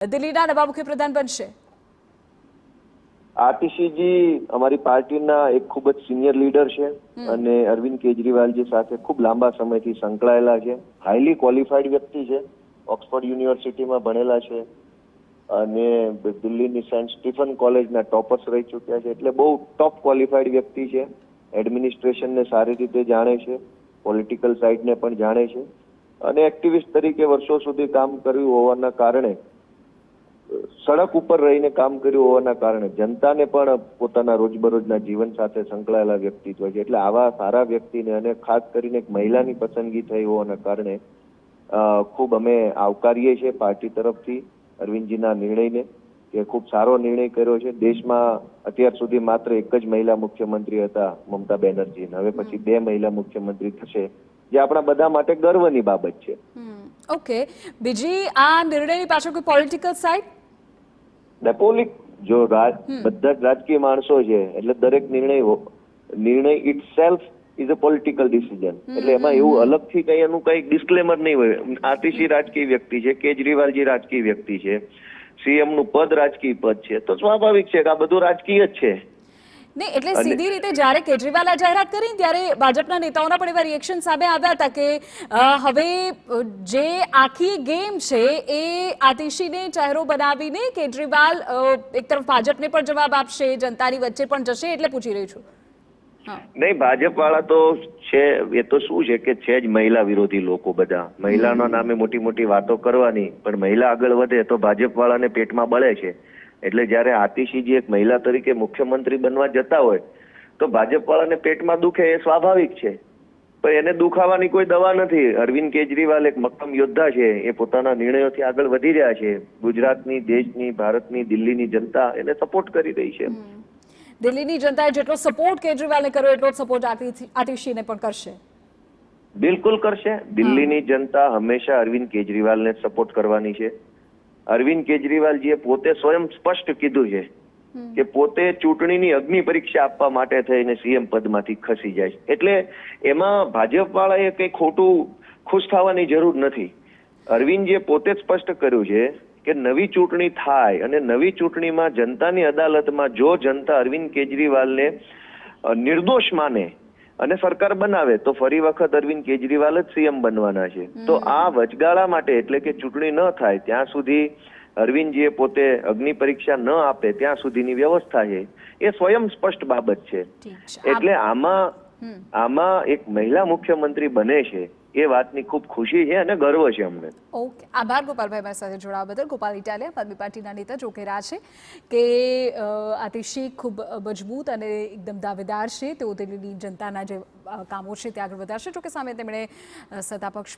દિલ્હીના નવા મુખ્યપ્રધાન બનશે? આતિશીજી અમારી પાર્ટીના એક ખૂબ જ સિનિયર લીડર છે અને અરવિંદ કેજરીવાલજી સાથે ખૂબ લાંબા સમયથી સંકળાયેલા છે. હાઈલી ક્વોલિફાઈડ વ્યક્તિ છે, ઓક્સફર્ડ યુનિવર્સિટીમાં ભણેલા છે અને દિલ્હીની સેન્ટ સ્ટીફન કોલેજના ટોપર્સ રહી ચૂક્યા છે. એટલે બહુ ટોપ ક્વોલિફાઈડ વ્યક્તિ છે. એડમિનિસ્ટ્રેશનને સારી રીતે જાણે છે, પોલિટિકલ સાઇડને પણ જાણે છે અને એક્ટિવિસ્ટ તરીકે વર્ષો સુધી કામ કર્યું હોવાના કારણે, સડક ઉપર રહીને કામ કર્યું હોવાના કારણે જનતાને પણ પોતાના રોજબરોજના જીવન સાથે સંકળાયેલા વ્યક્તિત્વ છે. એટલે આવા સારા વ્યક્તિને અને ખાસ કરીને એક મહિલાની પસંદગી થઈ હોવાના કારણે ખૂબ અમે આવકારીએ છીએ પાર્ટી તરફથી અરવિંદજીના નિર્ણયને, કે ખૂબ સારો નિર્ણય કર્યો છે. દેશમાં અત્યાર સુધી માત્ર એક જ મહિલા મુખ્યમંત્રી હતા, મમતા બેનર્જી. હવે પછી 2 મહિલા મુખ્યમંત્રી થશે, જે આપણા બધા માટે ગર્વની બાબત છે. ઓકે, બીજી આ નિર્ણયની પાછળ કોઈ પોલિટિકલ સાઇડ? જો બધા જ રાજકીય માણસો છે એટલે દરેક નિર્ણય it self is a political decision. એટલે એમાં એવું અલગથી કઈ એનું કઈ ડિસ્ક્લેમર નહીં હોય. આતિશી રાજકીય વ્યક્તિ છે, કેજરીવાલજી રાજકીય વ્યક્તિ છે, સીએમ નું પદ રાજકીય પદ છે, તો સ્વાભાવિક છે કે આ બધું રાજકીય જ છે. નહીં, એટલે સીધી રીતે જ્યારે કેજરીવાલે જાહેરાત કરી ત્યારે ભાજપના નેતાઓના પણ એવા રિએક્શન સામે આવ્યા હતા કે હવે જે આખી ગેમ છે એ આતિશીને ચહેરો બનાવીને કેજરીવાલ એક તરફ ભાજપને પણ જવાબ આપશે, જનતાની વચ્ચે પણ જશે, એટલે પૂછી રહી છું. નહીં, ભાજપ વાળા તો છે, એ તો શું છે કે છે જ મહિલા વિરોધી લોકો. બધા મહિલાના નામે મોટી મોટી વાતો કરવાની, પણ મહિલા આગળ વધે તો ભાજપ વાળાને પેટમાં બળે છે. એટલે જયારે આતિશીજી એક મહિલા તરીકે મુખ્યમંત્રી બનવા જતા હોય તો ભાજપ વાળાને પેટમાં દુખે, એ સ્વાભાવિક છે. પણ એને દુખાવાની કોઈ દવા નથી. અરવિંદ કેજરીવાલ એક મક્કમ યોદ્ધા છે, એ પોતાના નિર્ણયોથી આગળ વધી રહ્યા છે. ગુજરાતની, દેશની, ભારતની, દિલ્હીની જનતા એને સપોર્ટ કરી રહી છે. દિલ્હીની જનતાએ જેટલો સપોર્ટ કેજરીવાલને કર્યો એટલો સપોર્ટ આતિશીને પણ કરશે? બિલકુલ કરશે. દિલ્હીની જનતા હંમેશા અરવિંદ કેજરીવાલને સપોર્ટ કરવાની છે. અરવિંદ કેજરીવાલજીએ પોતે સ્વયં સ્પષ્ટ કીધું છે કે પોતે ચૂંટણીની અગ્નિ પરીક્ષા આપવા માટે થઈને સીએમ પદમાંથી ખસી જાય. એટલે એમાં ભાજપ વાળાએ કઈ ખોટું ખુશ થવાની જરૂર નથી. અરવિંદજીએ પોતે જ સ્પષ્ટ કર્યું છે કે નવી ચૂંટણી થાય અને નવી ચૂંટણીમાં જનતાની અદાલતમાં જો જનતા અરવિંદ કેજરીવાલને નિર્દોષ માને અને સરકાર બનાવે તો ફરી વખત અરવિંદ કેજરીવાલ જ સીએમ બનવાના છે. તો આ વચગાળા માટે, એટલે કે ચૂંટણી ન થાય ત્યાં સુધી અરવિંદજીએ પોતે અગ્નિ પરીક્ષા ન આપે ત્યાં સુધીની વ્યવસ્થા છે, એ સ્વયં સ્પષ્ટ બાબત છે. એટલે આમાં એક મહિલા મુખ્યમંત્રી બને છે એ વાતની ખૂબ ખુશી છે અને ગર્વ છે અમને. ઓકે, આભાર ગોપાલભાઈ મારી સાથે જોડાવા બદલ. ગોપાલ ઇટાલિયા, આદમી પાર્ટીના નેતા, જો કે રહ્યા છે કે આતિશી ખૂબ મજબૂત અને એકદમ દાવેદાર છે. તેઓ દિલ્હીની જનતાના જે કામો છે તે આગળ વધારશે. જોકે સામે તેમણે સત્તાપક્ષ